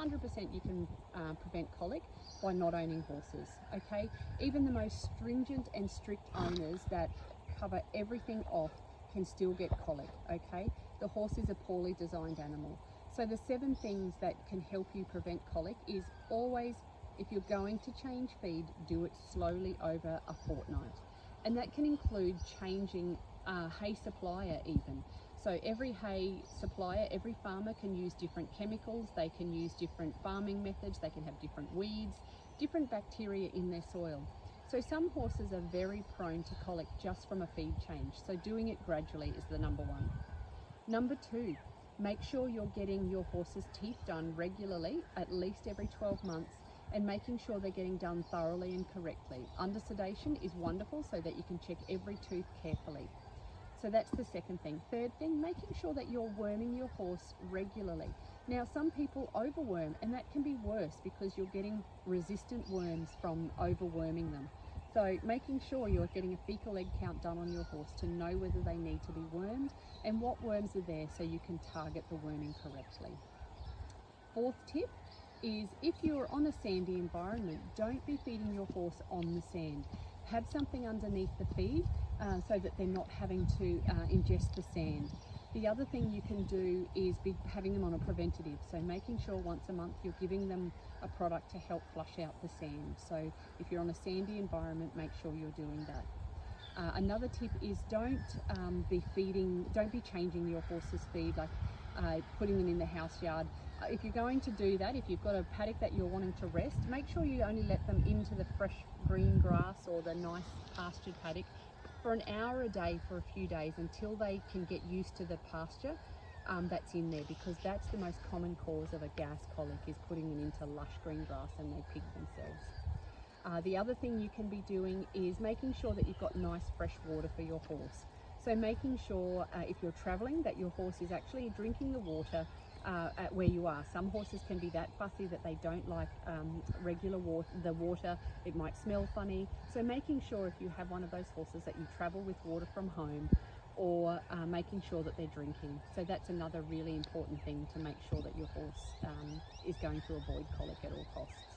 100% you can prevent colic by not owning horses, okay? Even the most stringent and strict owners that cover everything off can still get colic, okay? The horse is a poorly designed animal. So the 7 things that can help you prevent colic is always, if you're going to change feed, do it slowly over a fortnight. And that can include changing hay supplier even. So every hay supplier, every farmer can use different chemicals, they can use different farming methods, they can have different weeds, different bacteria in their soil. So some horses are very prone to colic just from a feed change. So doing it gradually is the number 1. Number 2, make sure you're getting your horse's teeth done regularly, at least every 12 months, and making sure they're getting done thoroughly and correctly. Under sedation is wonderful so that you can check every tooth carefully. So that's the second thing. Third thing, making sure that you're worming your horse regularly. Now, some people overworm, and that can be worse because you're getting resistant worms from overworming them. So making sure you're getting a fecal egg count done on your horse to know whether they need to be wormed and what worms are there so you can target the worming correctly. Fourth tip is, if you're on a sandy environment, don't be feeding your horse on the sand. Have something underneath the feed so that they're not having to ingest the sand. The other thing you can do is be having them on a preventative, so making sure once a month you're giving them a product to help flush out the sand. So if you're on a sandy environment, make sure you're doing that. Another tip is don't be changing your horse's feed, like putting them in the house yard. If you're going to do that, if you've got a paddock that you're wanting to rest, make sure you only let them into the fresh green grass or the nice pastured paddock for an hour a day for a few days until they can get used to the pasture that's in there, because that's the most common cause of a gas colic, is putting them into lush green grass and they pig themselves. The other thing you can be doing is making sure that you've got nice fresh water for your horse. So making sure if you're traveling that your horse is actually drinking the water at where you are. Some horses can be that fussy that they don't like regular water, it might smell funny. So making sure if you have one of those horses that you travel with water from home, or making sure that they're drinking. So that's another really important thing to make sure that your horse is going to avoid colic at all costs.